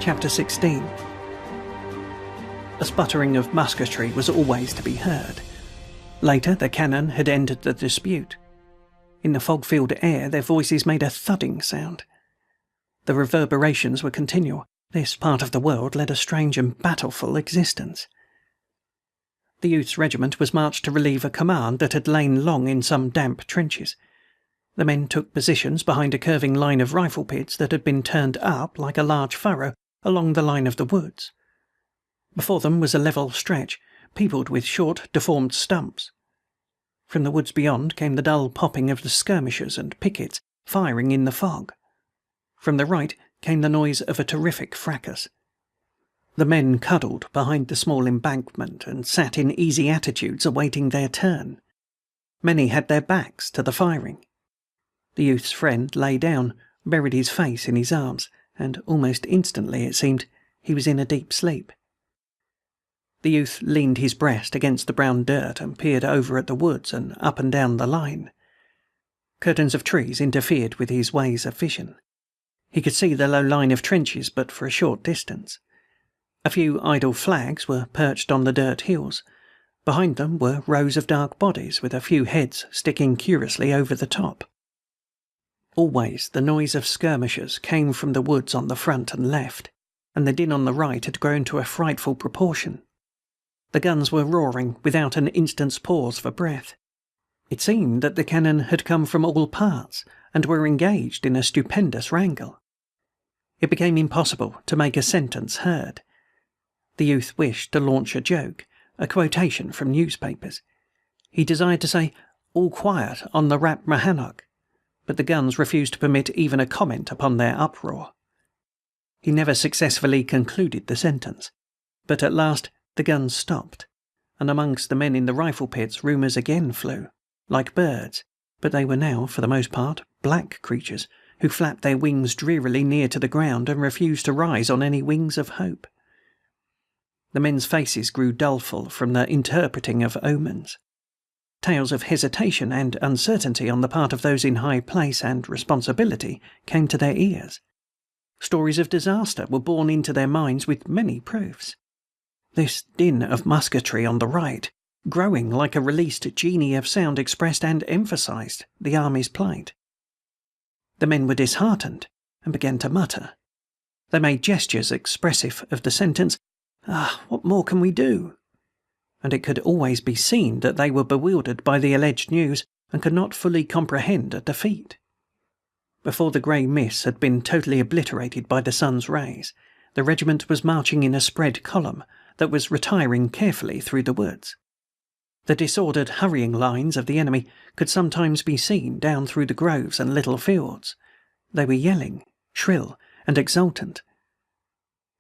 Chapter 16. A sputtering of musketry was always to be heard. Later, the cannon had entered the dispute. In the fog-filled air, their voices made a thudding sound. The reverberations were continual. This part of the world led a strange and battleful existence. The youth's regiment was marched to relieve a command that had lain long in some damp trenches. The men took positions behind a curving line of rifle pits that had been turned up like a large furrow along the line of the woods. Before them was a level stretch, peopled with short, deformed stumps. From the woods beyond came the dull popping of the skirmishers and pickets firing in the fog. From the right came the noise of a terrific fracas. The men cuddled behind the small embankment and sat in easy attitudes awaiting their turn. Many had their backs to the firing. The youth's friend lay down, buried his face in his arms, and almost instantly, it seemed, he was in a deep sleep. The youth leaned his breast against the brown dirt and peered over at the woods and up and down the line. Curtains of trees interfered with his ways of vision. He could see the low line of trenches but for a short distance. A few idle flags were perched on the dirt hills. Behind them were rows of dark bodies with a few heads sticking curiously over the top. Always the noise of skirmishers came from the woods on the front and left, and the din on the right had grown to a frightful proportion. The guns were roaring without an instant's pause for breath. It seemed that the cannon had come from all parts and were engaged in a stupendous wrangle. It became impossible to make a sentence heard. The youth wished to launch a joke, a quotation from newspapers. He desired to say, "All quiet on the Rappahannock," but the guns refused to permit even a comment upon their uproar. He never successfully concluded the sentence, but at last the guns stopped, and amongst the men in the rifle pits rumours again flew, like birds, but they were now, for the most part, black creatures, who flapped their wings drearily near to the ground and refused to rise on any wings of hope. The men's faces grew doleful from the interpreting of omens. Tales of hesitation and uncertainty on the part of those in high place and responsibility came to their ears. Stories of disaster were borne into their minds with many proofs. This din of musketry on the right, growing like a released genie of sound, expressed and emphasized the army's plight. The men were disheartened and began to mutter. They made gestures expressive of the sentence, what more can we do?" And it could always be seen that they were bewildered by the alleged news and could not fully comprehend a defeat. Before the grey mist had been totally obliterated by the sun's rays, the regiment was marching in a spread column that was retiring carefully through the woods. The disordered, hurrying lines of the enemy could sometimes be seen down through the groves and little fields. They were yelling, shrill and exultant.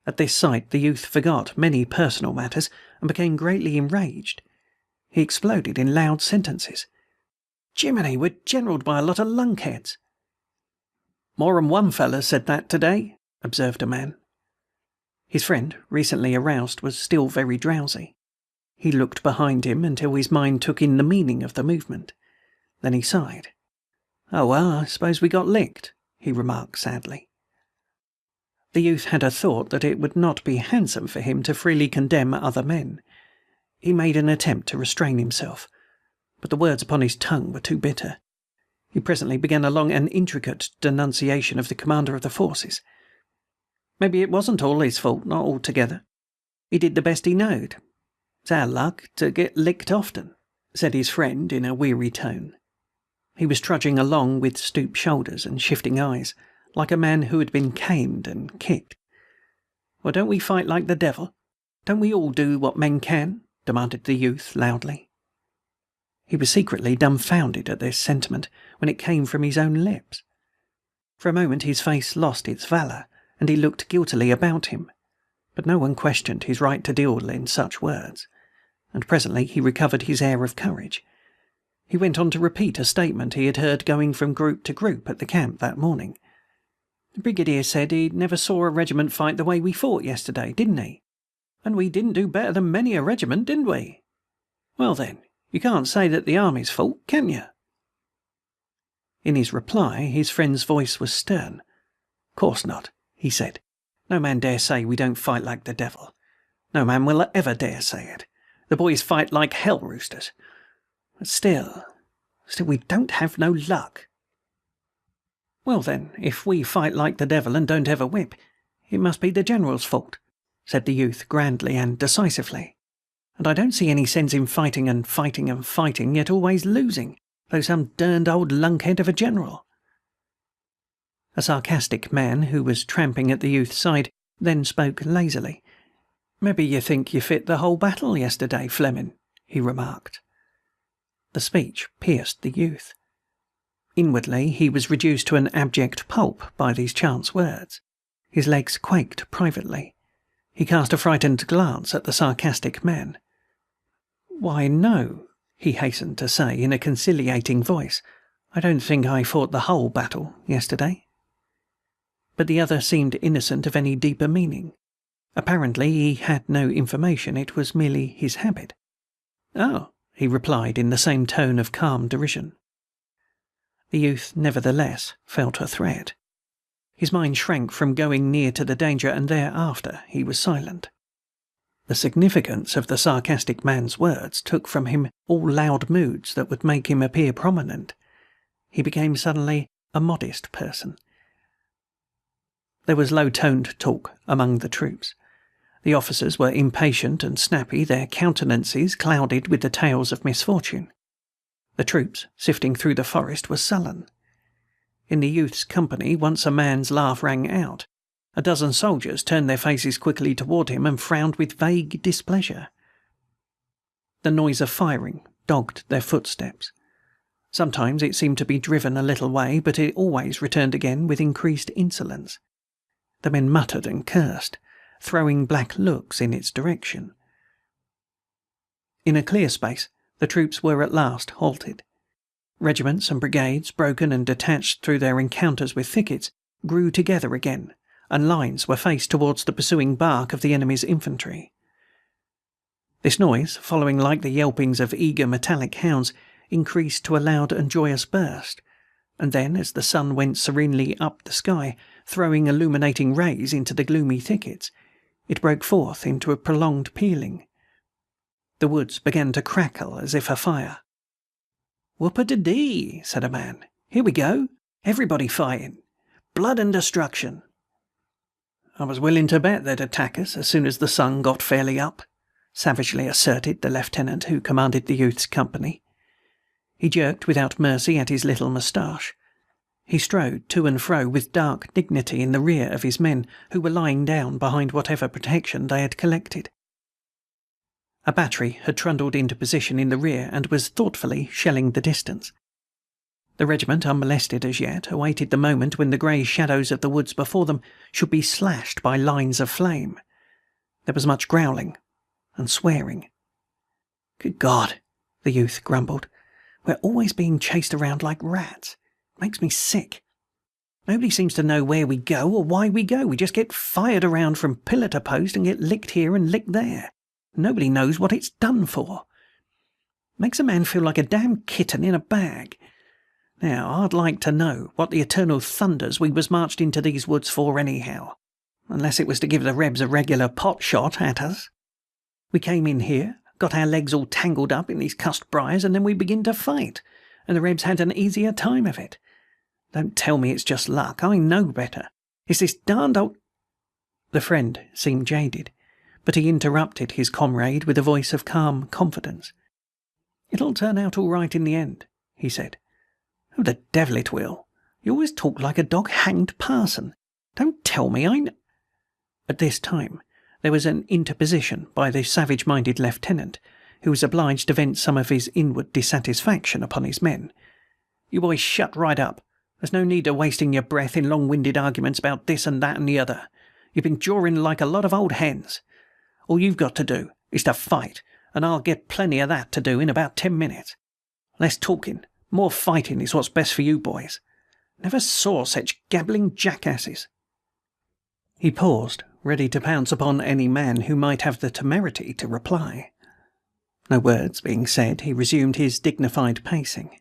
At this sight the youth forgot many personal matters and became greatly enraged. He exploded in loud sentences. "Jiminy, we're generalled by a lot of lunkheads." "More'n one feller said that today," observed a man. His friend, recently aroused, was still very drowsy. He looked behind him until his mind took in the meaning of the movement. Then he sighed. "Oh, well, I suppose we got licked," he remarked sadly. The youth had a thought that it would not be handsome for him to freely condemn other men. He made an attempt to restrain himself, but the words upon his tongue were too bitter. He presently began a long and intricate denunciation of the commander of the forces. Maybe it wasn't all his fault, not altogether. He did the best he knowed. It's our luck to get licked often, said his friend in a weary tone. He was trudging along with stooped shoulders and shifting eyes, like a man who had been caned and kicked. "Well, don't we fight like the devil? Don't we all do what men can?" demanded the youth loudly. He was secretly dumbfounded at this sentiment when it came from his own lips. For a moment his face lost its valour, and he looked guiltily about him, but no one questioned his right to deal in such words, and presently he recovered his air of courage. He went on to repeat a statement he had heard going from group to group at the camp that morning. "The brigadier said he never saw a regiment fight the way we fought yesterday, didn't he? And we didn't do better than many a regiment, didn't we? Well then, you can't say that the army's fault, can you?" In his reply, his friend's voice was stern. "Course not," he said. No man dare say we don't fight like the devil. No man will ever dare say it. The boys fight like hell roosters. But still, we don't have no luck." "Well then, if we fight like the devil and don't ever whip, it must be the General's fault," said the youth grandly and decisively. "And I don't see any sense in fighting and fighting and fighting, yet always losing, though some derned old lunkhead of a general." A sarcastic man who was tramping at the youth's side then spoke lazily. "Maybe you think you fit the whole battle yesterday, Fleming," he remarked. The speech pierced the youth. Inwardly, he was reduced to an abject pulp by these chance words. His legs quaked privately. He cast a frightened glance at the sarcastic man. "Why, no," he hastened to say in a conciliating voice. "I don't think I fought the whole battle yesterday." But the other seemed innocent of any deeper meaning. Apparently he had no information, it was merely his habit. "Oh," he replied in the same tone of calm derision. The youth, nevertheless, felt a threat. His mind shrank from going near to the danger, and thereafter he was silent. The significance of the sarcastic man's words took from him all loud moods that would make him appear prominent. He became suddenly a modest person. There was low-toned talk among the troops. The officers were impatient and snappy, their countenances clouded with the tales of misfortune. The troops, sifting through the forest, were sullen. In the youth's company, once a man's laugh rang out. A dozen soldiers turned their faces quickly toward him and frowned with vague displeasure. The noise of firing dogged their footsteps. Sometimes it seemed to be driven a little way, but it always returned again with increased insolence. The men muttered and cursed, throwing black looks in its direction. In a clear space, the troops were at last halted. Regiments and brigades, broken and detached through their encounters with thickets, grew together again, and lines were faced towards the pursuing bark of the enemy's infantry. This noise, following like the yelpings of eager metallic hounds, increased to a loud and joyous burst, and then, as the sun went serenely up the sky, throwing illuminating rays into the gloomy thickets, it broke forth into a prolonged pealing. The woods began to crackle as if afire. "Whoop-a-da-dee," said a man. "Here we go. Everybody fighting. Blood and destruction." "I was willing to bet they'd attack us as soon as the sun got fairly up," savagely asserted the lieutenant who commanded the youth's company. He jerked without mercy at his little moustache. He strode to and fro with dark dignity in the rear of his men, who were lying down behind whatever protection they had collected. A battery had trundled into position in the rear and was thoughtfully shelling the distance. The regiment, unmolested as yet, awaited the moment when the grey shadows of the woods before them should be slashed by lines of flame. There was much growling and swearing. "Good God," the youth grumbled. "We're always being chased around like rats. It makes me sick. Nobody seems to know where we go or why we go. We just get fired around from pillar to post and get licked here and licked there. Nobody knows what it's done for. Makes a man feel like a damn kitten in a bag. Now, I'd like to know what the eternal thunders we was marched into these woods for anyhow, unless it was to give the Rebs a regular pot shot at us. We came in here, got our legs all tangled up in these cussed briars, and then we begin to fight, and the Rebs had an easier time of it. Don't tell me it's just luck. I know better. It's this darned old—" The friend seemed jaded, but he interrupted his comrade with a voice of calm confidence. "It'll turn out all right in the end," he said. "Oh, the devil it will. You always talk like a dog-hanged parson. Don't tell me I know—" At this time there was an interposition by the savage-minded lieutenant, who was obliged to vent some of his inward dissatisfaction upon his men. "You boys shut right up. There's no need of wasting your breath in long-winded arguments about this and that and the other. You've been jawing like a lot of old hens. All you've got to do is to fight, and I'll get plenty of that to do in about 10 minutes. Less talking, more fighting is what's best for you boys. Never saw such gabbling jackasses." He paused, ready to pounce upon any man who might have the temerity to reply. No words being said, he resumed his dignified pacing.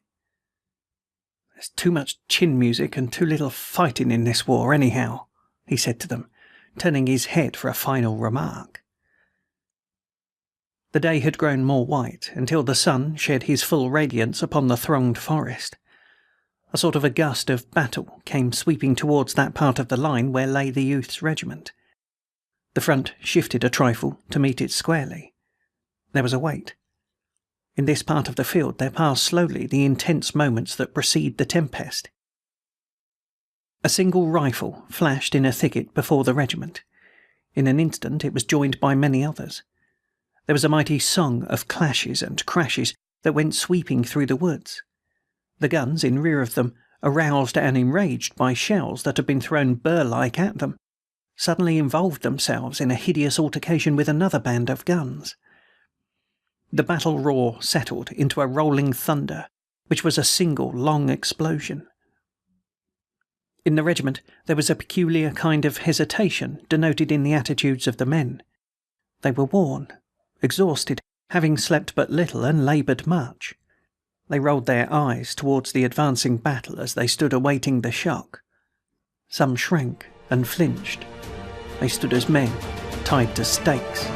"There's too much chin music and too little fighting in this war, anyhow," he said to them. turning his head for a final remark. The day had grown more white until the sun shed his full radiance upon the thronged forest. A sort of a gust of battle came sweeping towards that part of the line where lay the youth's regiment. The front shifted a trifle to meet it squarely. There was a wait. In this part of the field there passed slowly the intense moments that precede the tempest. A single rifle flashed in a thicket before the regiment. In an instant it was joined by many others. There was a mighty song of clashes and crashes that went sweeping through the woods. The guns in rear of them, aroused and enraged by shells that had been thrown burr-like at them, suddenly involved themselves in a hideous altercation with another band of guns. The battle roar settled into a rolling thunder, which was a single long explosion. In the regiment there was a peculiar kind of hesitation denoted in the attitudes of the men. They were worn, exhausted, having slept but little and laboured much. They rolled their eyes towards the advancing battle as they stood awaiting the shock. Some shrank and flinched. They stood as men tied to stakes.